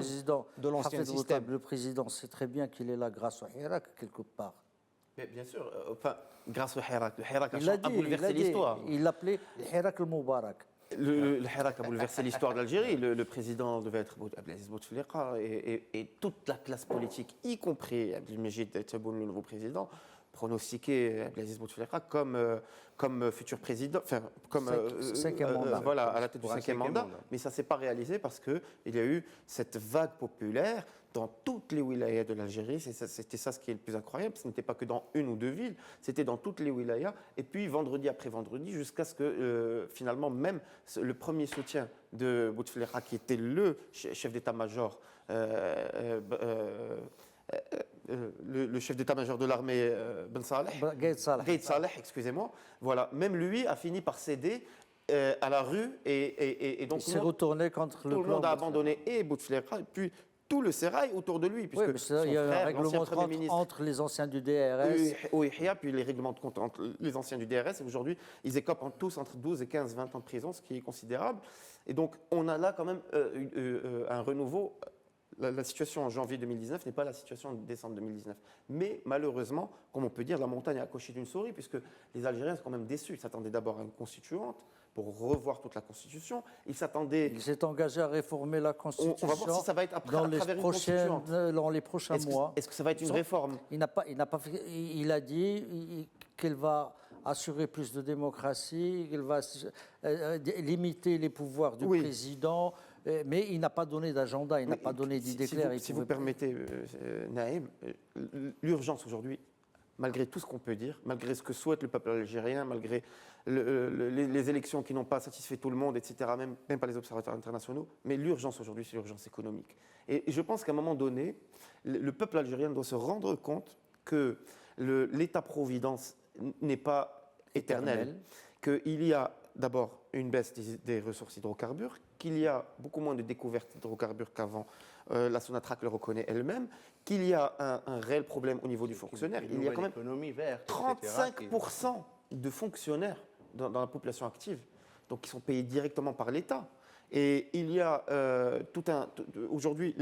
S4: de l'ancien système.
S1: Le président sait très bien qu'il est là grâce au Hirak, quelque part.
S3: Mais bien sûr, enfin, grâce au Hirak. Le Hirak a bouleversé l'histoire.
S1: Il l'appelait le Hirak al-Moubarak.
S3: Le Hirak a bouleversé l'histoire de l'Algérie. Le président devait être Abdelaziz Bouteflika et toute la classe politique, y compris Abdelmejid Tebboune, le nouveau président, pronostiquait Abdelaziz Bouteflika comme futur président, enfin, comme
S1: cinquième mandat.
S3: Voilà, à la tête du cinquième mandat. Mais ça ne s'est pas réalisé parce qu'il y a eu cette vague populaire dans toutes les wilayas de l'Algérie. C'était ça ce qui est le plus incroyable. Ce n'était pas que dans une ou deux villes, c'était dans toutes les wilayas. Et puis vendredi après vendredi, jusqu'à ce que finalement même le premier soutien de Bouteflika, qui était le chef d'état-major, le chef d'état-major de l'armée, Ben Saleh, Gaïd Saleh, excusez-moi, voilà, même lui a fini par céder à la rue et donc
S1: il s'est retourné contre
S3: tout le monde a abandonné et Bouteflika et puis tout le sérail autour de lui.
S1: Oui, mais il y a un règlement de compte entre les anciens du DRS.
S3: Oui, puis les règlements de compte entre les anciens du DRS. Et aujourd'hui, ils écopent tous entre 12 et 15, 20 ans de prison, ce qui est considérable. Et donc, on a là quand même un renouveau. La situation en janvier 2019 n'est pas la situation en décembre 2019. Mais malheureusement, comme on peut dire, la montagne a accouché d'une souris, puisque les Algériens sont quand même déçus. Ils s'attendaient d'abord à une constituante pour revoir toute la Constitution. Ils s'attendaient...
S1: Il s'est engagé à réformer la Constitution.
S3: On va voir si ça va être après, à travers une constituante.
S1: Dans les prochains mois.
S3: Est-ce que ça va être une réforme?
S1: Il a dit qu'elle va assurer plus de démocratie, qu'elle va limiter les pouvoirs du président, mais il n'a pas donné d'agenda, il n'a pas donné d'idée claire.
S3: Si vous permettez, Naïm, l'urgence aujourd'hui, malgré tout ce qu'on peut dire, malgré ce que souhaite le peuple algérien, malgré les élections qui n'ont pas satisfait tout le monde, etc., même pas les observateurs internationaux, mais l'urgence aujourd'hui, c'est l'urgence économique. Et je pense qu'à un moment donné, le peuple algérien doit se rendre compte que l'État-providence n'est pas éternel, qu'il y a d'abord une baisse des ressources hydrocarbures, qu'il y a beaucoup moins de découvertes d'hydrocarbures qu'avant, la Sonatrach le reconnaît elle-même, qu'il y a un réel problème au niveau du fonctionnaire. Il y a quand même 35% de fonctionnaires dans la population active, donc qui sont payés directement par l'État. Et il y a aujourd'hui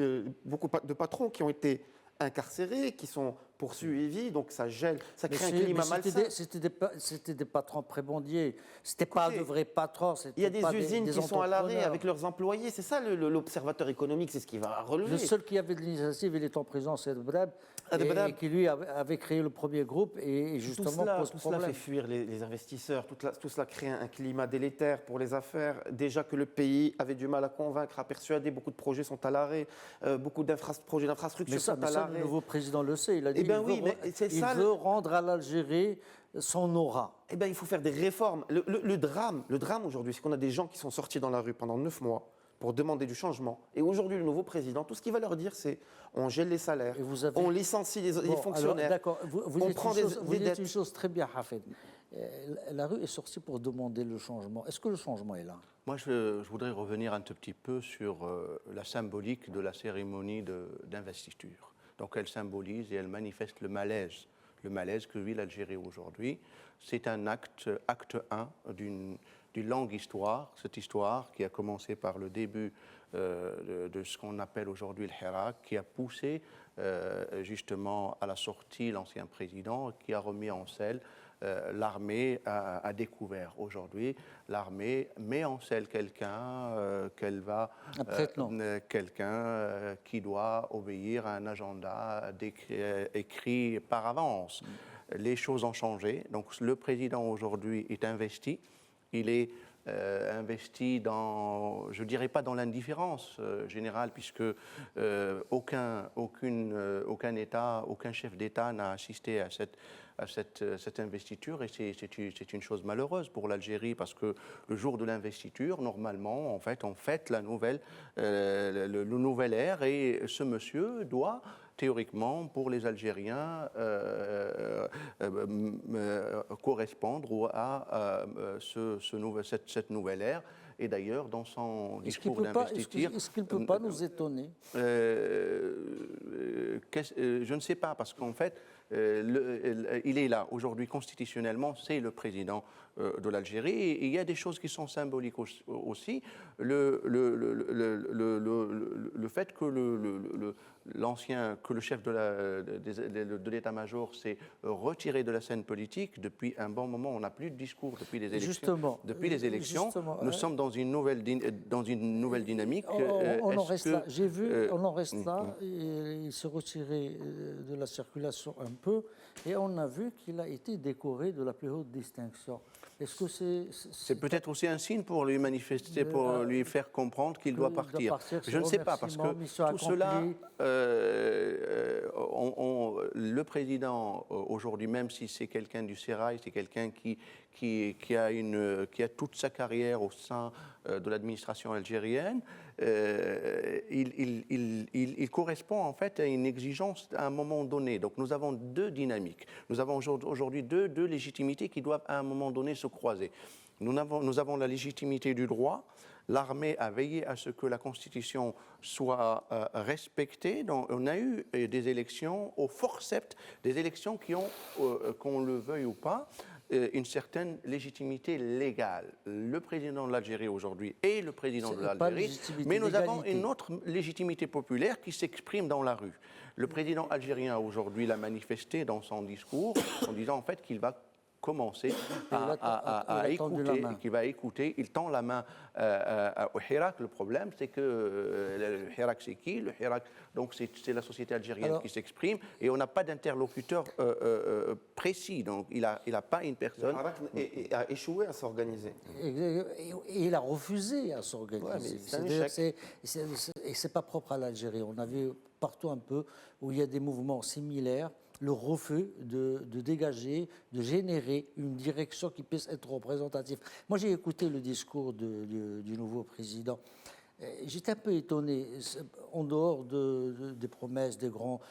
S3: beaucoup de patrons qui ont été incarcérés, qui sont poursuivis, donc ça gèle, ça crée un climat malsain.
S1: C'était des patrons prébendiers, c'était pas de vrais patrons.
S3: Il y a des usines qui sont à l'arrêt avec leurs employés, c'est ça l'observateur économique, c'est ce qui va relever.
S1: Le seul qui avait de l'initiative, il est en prison, c'est Breb, et qui lui avait créé le premier groupe et justement pose
S3: tout cela
S1: problème.
S3: fait fuir les investisseurs, tout cela crée un climat délétère pour les affaires. Déjà que le pays avait du mal à convaincre, à persuader, beaucoup de projets sont à l'arrêt, beaucoup de projets d'infrastructure sont à
S1: Mais ça,
S3: l'arrêt.
S1: le nouveau président le sait. Il a dit qu'il veut rendre à l'Algérie son aura.
S3: Eh bien, il faut faire des réformes. Le drame aujourd'hui, c'est qu'on a des gens qui sont sortis dans la rue pendant 9 mois pour demander du changement. Et aujourd'hui, le nouveau président, tout ce qu'il va leur dire, c'est on gèle les salaires, on licencie les fonctionnaires.
S1: D'accord, vous dites une chose très bien, Hafed. La rue est sortie pour demander le changement. Est-ce que le changement est là?
S2: Moi, je voudrais revenir un tout petit peu sur la symbolique de la cérémonie d'investiture. Donc, elle symbolise et elle manifeste le malaise que vit l'Algérie aujourd'hui. C'est un acte 1 d'une longue histoire, cette histoire qui a commencé par le début de ce qu'on appelle aujourd'hui le Hirak, qui a poussé justement à la sortie l'ancien président, qui a remis en selle l'armée à découvert. Aujourd'hui, l'armée met en selle quelqu'un qui doit obéir à un agenda écrit par avance. Les choses ont changé. Donc le président aujourd'hui est investi. Il est investi dans, je ne dirais pas dans l'indifférence générale, puisque aucun État, aucun chef d'État n'a assisté à cette investiture, et c'est une chose malheureuse pour l'Algérie, parce que le jour de l'investiture, normalement, en fait, on fête le nouvel ère, et ce monsieur doit théoriquement, pour les Algériens, correspondre à cette nouvelle ère. Et d'ailleurs, dans son discours d'investiture...
S1: Est-ce qu'il ne peut pas nous étonner?
S2: Je ne sais pas, parce qu'en fait, il est là. Aujourd'hui, constitutionnellement, c'est le président de l'Algérie. Et il y a des choses qui sont symboliques aussi. Le fait que le chef de l'état-major s'est retiré de la scène politique depuis un bon moment. On n'a plus de discours depuis les élections. Depuis les élections, nous sommes dans une nouvelle dynamique.
S1: On en reste là. J'ai vu, on en reste là. Il s'est retiré de la circulation un peu, et on a vu qu'il a été décoré de la plus haute distinction. Est-ce que
S2: c'est peut-être aussi un signe pour lui manifester, pour lui faire comprendre qu'il doit partir. Je ne sais pas, parce que tout cela, le président aujourd'hui, même si c'est quelqu'un du Sérail, c'est quelqu'un qui a toute sa carrière au sein de l'administration algérienne, il correspond en fait à une exigence à un moment donné. Donc nous avons deux dynamiques. Nous avons aujourd'hui deux légitimités qui doivent à un moment donné se croiser. Nous avons la légitimité du droit. L'armée a veillé à ce que la Constitution soit respectée. Donc, on a eu des élections au forceps, des élections qui ont, qu'on le veuille ou pas, une certaine légitimité légale. Le président de l'Algérie aujourd'hui est le président de l'Algérie, mais nous avons une autre légitimité populaire qui s'exprime dans la rue. Le président algérien aujourd'hui l'a manifesté dans son discours en disant en fait qu'il va commencer à écouter, qui va écouter. Il tend la main au Hirak. Le problème, c'est que le Hirak, c'est qui? Le Hirak, donc c'est la société algérienne qui s'exprime, et on n'a pas d'interlocuteur précis. Donc il n'a pas une personne.
S3: Le Hirak a échoué à s'organiser.
S1: Et il a refusé à s'organiser. Et c'est pas propre à l'Algérie. On a vu partout un peu où il y a des mouvements similaires, le refus de dégager, de générer une direction qui puisse être représentative. Moi, j'ai écouté le discours du nouveau président. J'étais un peu étonné, en dehors des promesses, des grands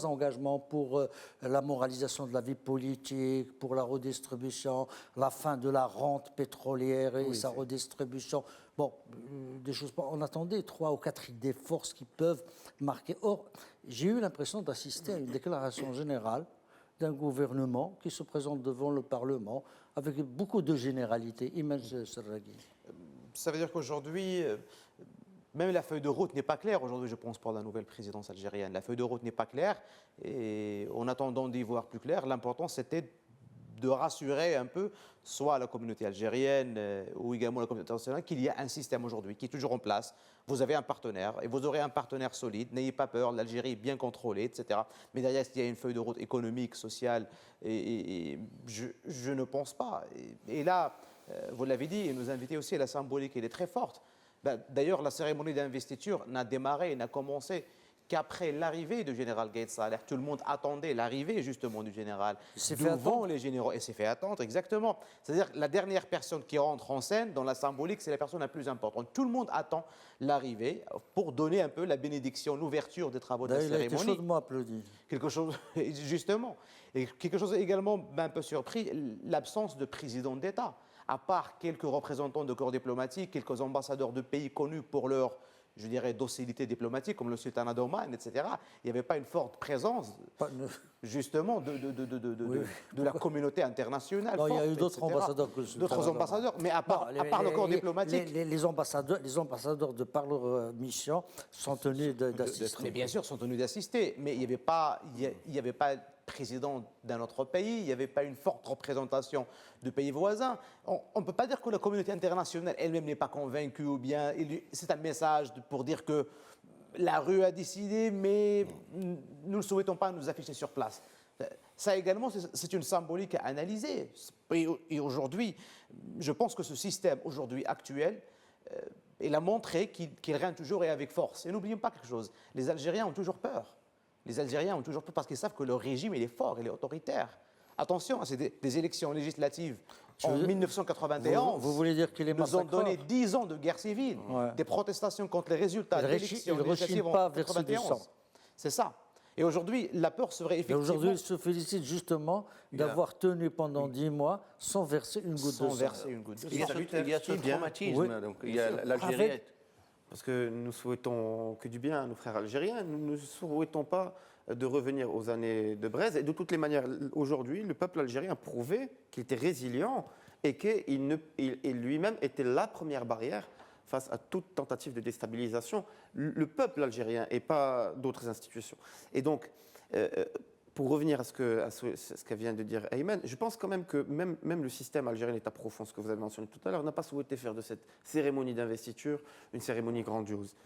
S1: engagements pour la moralisation de la vie politique, pour la redistribution, la fin de la rente pétrolière et sa redistribution. Bon, des choses. On attendait 3 ou 4 idées forces qui peuvent marquer. Or, j'ai eu l'impression d'assister à une déclaration générale d'un gouvernement qui se présente devant le Parlement avec beaucoup de généralité. Image Serragui.
S4: Ça veut dire qu'aujourd'hui, même la feuille de route n'est pas claire aujourd'hui, je pense, pour la nouvelle présidence algérienne. La feuille de route n'est pas claire, et en attendant d'y voir plus clair, l'important c'était de rassurer un peu soit la communauté algérienne ou également la communauté internationale qu'il y a un système aujourd'hui qui est toujours en place. Vous avez un partenaire et vous aurez un partenaire solide. N'ayez pas peur, l'Algérie est bien contrôlée, etc. Mais derrière, il y a une feuille de route économique, sociale et je ne pense pas. Et là, vous l'avez dit, et nous invitez aussi à la symbolique, elle est très forte. Ben, d'ailleurs, la cérémonie d'investiture n'a démarré, n'a commencé qu'après l'arrivée du général Gaïd Saleh. Tout le monde attendait l'arrivée justement du général devant les généraux. Et s'est fait attendre, exactement. C'est-à-dire la dernière personne qui rentre en scène dans la symbolique, c'est la personne la plus importante. Tout le monde attend l'arrivée pour donner un peu la bénédiction, l'ouverture des travaux de la cérémonie.
S1: Il a été chaudement applaudi.
S4: Quelque chose, justement. Et quelque chose également un peu surpris, l'absence de président d'État. À part quelques représentants de corps diplomatiques, quelques ambassadeurs de pays connus pour leur, je dirais, docilité diplomatique, comme le sultanat d'Oman, etc., il n'y avait pas une forte présence, justement, de la communauté internationale.
S1: Non,
S4: forte,
S1: il y a eu d'autres
S4: etc.
S1: ambassadeurs que le sultanat
S4: D'autres ambassadeurs, mais à part le corps diplomatique.
S1: Les ambassadeurs, de par leur mission, sont tenus d'assister.
S4: Mais bien sûr, sont tenus d'assister, mais il n'y avait pas président d'un autre pays, il n'y avait pas une forte représentation de pays voisins. On ne peut pas dire que la communauté internationale elle-même n'est pas convaincue ou bien c'est un message pour dire que la rue a décidé, mais nous ne souhaitons pas nous afficher sur place. Ça également, c'est une symbolique à analyser. Et aujourd'hui, je pense que ce système aujourd'hui actuel, il a montré qu'il règne toujours et avec force. Et n'oublions pas quelque chose, les Algériens ont toujours peur. Les Algériens ont toujours peur parce qu'ils savent que leur régime il est fort, il est autoritaire. Attention, c'est des élections législatives en 1991.
S1: Vous voulez dire qu'il est
S4: nous ont donné 10 ans de guerre civile, des protestations contre les résultats des élections législatives en 1991. C'est ça. Et aujourd'hui, la peur serait effectivement...
S1: Aujourd'hui, il se félicite justement d'avoir tenu pendant 10 mois sans verser une goutte de sang.
S2: Il y a ce traumatisme. Donc, il y a l'Algérie...
S3: Parce que nous souhaitons que du bien à nos frères algériens. Nous ne souhaitons pas de revenir aux années de braise. Et de toutes les manières, aujourd'hui, le peuple algérien a prouvé qu'il était résilient et qu'il lui-même était la première barrière face à toute tentative de déstabilisation. Le peuple algérien et pas d'autres institutions. Et donc, pour revenir à ce que vient de dire Ayman, je pense quand même que même le système algérien d'État profond, ce que vous avez mentionné tout à l'heure, n'a pas souhaité faire de cette cérémonie d'investiture une cérémonie grandiose.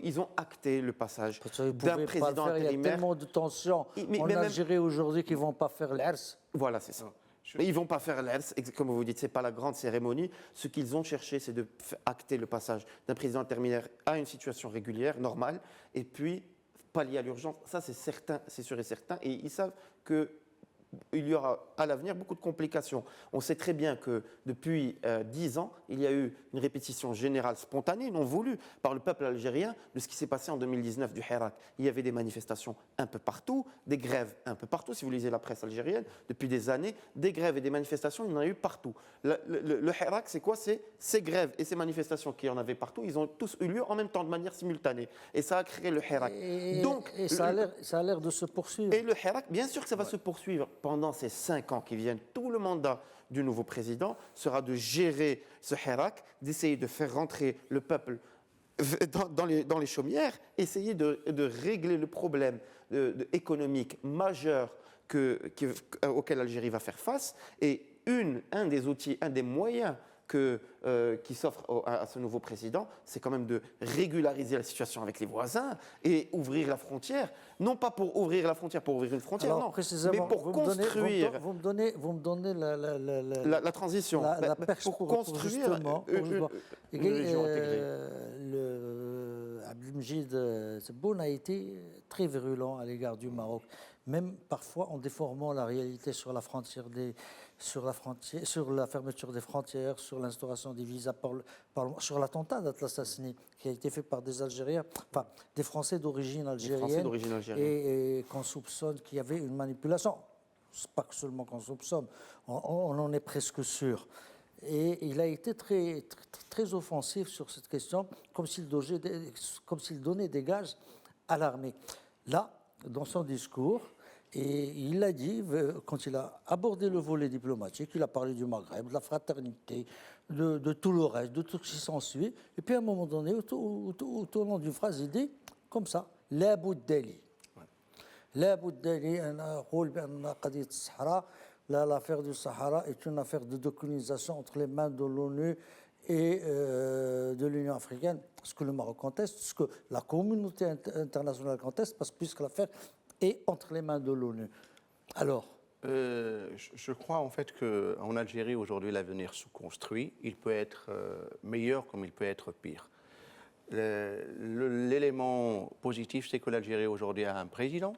S3: Ils ont acté le passage d'un président intérimaire.
S1: Il y a tellement de tensions en Algérie aujourd'hui qu'ils ne vont pas faire l'ERS.
S3: Voilà, c'est ça. Mais ils ne vont pas faire l'ERS, comme vous dites, ce n'est pas la grande cérémonie. Ce qu'ils ont cherché, c'est de acter le passage d'un président intérimaire à une situation régulière, normale, et puis pallier à l'urgence. Ça, c'est certain, c'est sûr et certain. Et ils savent qu'il y aura à l'avenir beaucoup de complications. On sait très bien que depuis 10 ans, il y a eu une répétition générale spontanée, non voulue, par le peuple algérien de ce qui s'est passé en 2019 du Hirak. Il y avait des manifestations un peu partout, des grèves un peu partout. Si vous lisez la presse algérienne, depuis des années, des grèves et des manifestations, il y en a eu partout. Le Hirak, c'est quoi? C'est ces grèves et ces manifestations qui en avaient partout, ils ont tous eu lieu en même temps, de manière simultanée. Et ça a créé le Hirak.
S1: Et ça a l'air de se poursuivre.
S3: Et le Hirak, bien sûr que ça va se poursuivre. Pendant ces 5 ans qui viennent, tout le mandat du nouveau président sera de gérer ce Hirak, d'essayer de faire rentrer le peuple dans les chaumières, essayer de régler le problème économique majeur auquel l'Algérie va faire face. Et un des outils, un des moyens qui s'offre à ce nouveau président, c'est quand même de régulariser la situation avec les voisins et ouvrir la frontière. Non pas pour ouvrir la frontière, pour ouvrir une frontière,
S1: alors,
S3: non, mais pour construire...
S1: Vous me donnez
S3: la transition.
S1: La perche
S3: pour construire
S1: une
S3: région intégrée.
S1: Abdelmejid Tebboune a été très virulent à l'égard du Maroc, même parfois en déformant la réalité sur la fermeture des frontières, sur l'instauration des visas, sur l'attentat d'Atlas Assini qui a été fait par des Algériens, enfin des Français d'origine algérienne, et qu'on soupçonne qu'il y avait une manipulation. C'est pas que seulement qu'on soupçonne, on en est presque sûr. Et il a été très, très, très offensif sur cette question, comme s'il donnait des gages à l'armée. Là, dans son discours, et il a dit, quand il a abordé le volet diplomatique, il a parlé du Maghreb, de la fraternité, de tout le reste, de tout ce qui s'ensuit. Et puis à un moment donné, au long d'une phrase, il dit, comme ça, « La bouddali ». لا بد لي أن أقول بأن قضية الصحراء Là, l'affaire du Sahara est une affaire de décolonisation entre les mains de l'ONU et de l'Union africaine. Ce que le Maroc conteste, ce que la communauté internationale conteste, parce que puisque l'affaire est entre les mains de l'ONU. Alors,
S2: je crois en fait qu'en Algérie, aujourd'hui, l'avenir se construit. Il peut être meilleur comme il peut être pire. L'élément positif, c'est que l'Algérie aujourd'hui a un président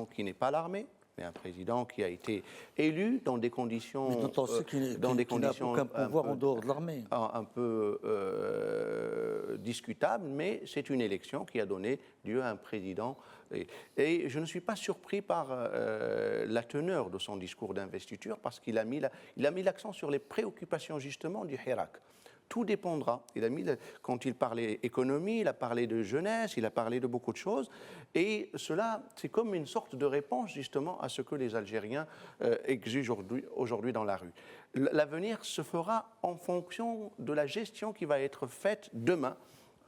S2: qui n'est pas l'armée, mais un président qui a été élu dans des conditions...
S1: mais d'autant qu'il n'a aucun pouvoir en dehors de l'armée.
S2: Un peu discutable, mais c'est une élection qui a donné lieu à un président. Et je ne suis pas surpris par la teneur de son discours d'investiture, parce qu'il a mis l'accent sur les préoccupations justement du Hirak. Tout dépendra. Quand il parlait économie, il a parlé de jeunesse, il a parlé de beaucoup de choses. Et cela, c'est comme une sorte de réponse justement à ce que les Algériens exigent aujourd'hui dans la rue. L'avenir se fera en fonction de la gestion qui va être faite demain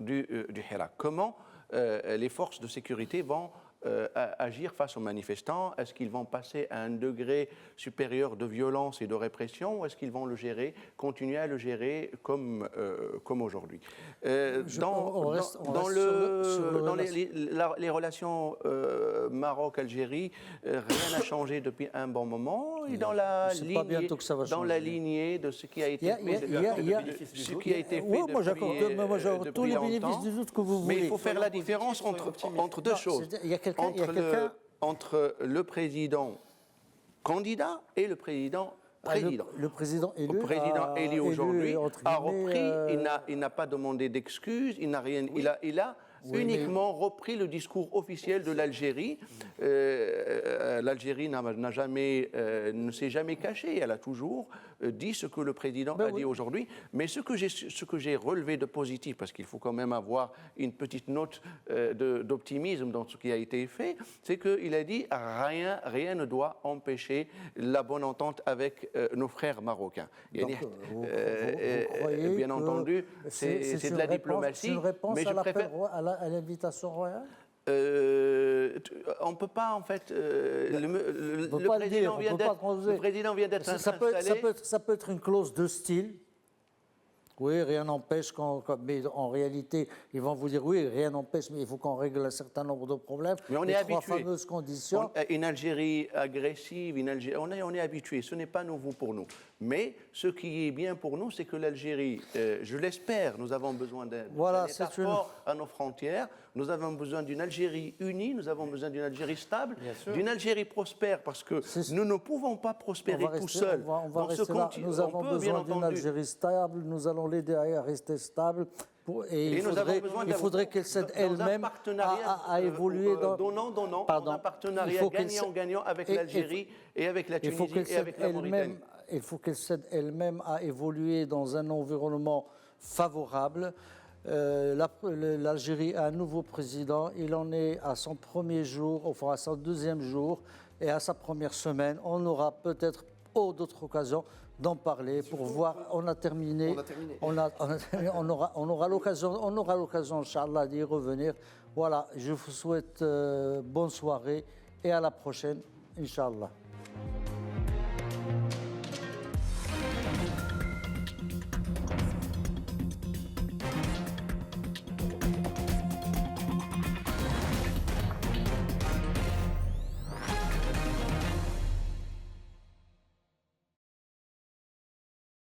S2: du Hirak. Comment les forces de sécurité vont agir face aux manifestants? Est-ce qu'ils vont passer à un degré supérieur de violence et de répression, ou est-ce qu'ils vont continuer à le gérer comme aujourd'hui? Dans les relations Maroc-Algérie, rien n'a changé depuis un bon moment. Et dans la lignée de ce qui a été fait depuis
S1: tous les bénéfices du doute que vous voulez.
S2: Mais il faut faire la différence entre deux choses. Entre le président candidat et le président président.
S1: Le président élu,
S2: élu aujourd'hui a repris, il n'a pas demandé d'excuses, il n'a rien, il a uniquement repris le discours officiel de l'Algérie. L'Algérie ne s'est jamais cachée, elle a toujours dit ce que le président a dit aujourd'hui. Mais ce que j'ai relevé de positif, parce qu'il faut quand même avoir une petite note d'optimisme dans ce qui a été fait, c'est qu'il a dit rien ne doit empêcher la bonne entente avec nos frères marocains.
S1: Donc, vous croyez
S2: bien entendu, c'est de la diplomatie.
S1: C'est une réponse
S2: mais
S1: à l'invitation royale?
S2: On ne peut pas, en fait. Le président vient d'être installé.
S1: Ça peut être une clause de style. Oui, rien n'empêche, mais en réalité, ils vont vous dire oui, rien n'empêche, mais il faut qu'on règle un certain nombre de problèmes.
S2: Mais on est habitué.
S1: 3 fameuses conditions.
S2: Une Algérie agressive, on est habitué. Ce n'est pas nouveau pour nous. Mais ce qui est bien pour nous, c'est que l'Algérie, je l'espère, nous avons besoin d'un État fort à nos frontières. Nous avons besoin d'une Algérie unie. Nous avons besoin d'une Algérie stable, d'une Algérie prospère, parce que nous ne pouvons pas prospérer tout seuls.
S1: Nous avons besoin d'une Algérie stable. Nous allons l'aider à rester stable. Il faudrait qu'elle cède elle-même à évoluer
S2: dans un partenariat gagnant-gagnant avec l'Algérie et avec la Tunisie et avec la Mauritanie.
S1: Il faut qu'elle cède elle-même à évoluer dans un environnement favorable. L'Algérie a un nouveau président. Il en est à son premier jour, enfin à son deuxième jour et à sa première semaine. On aura peut-être d'autres occasions d'en parler pour voir. On a terminé. On aura l'occasion, Inch'Allah, d'y revenir. Voilà, je vous souhaite bonne soirée et à la prochaine, Inch'Allah.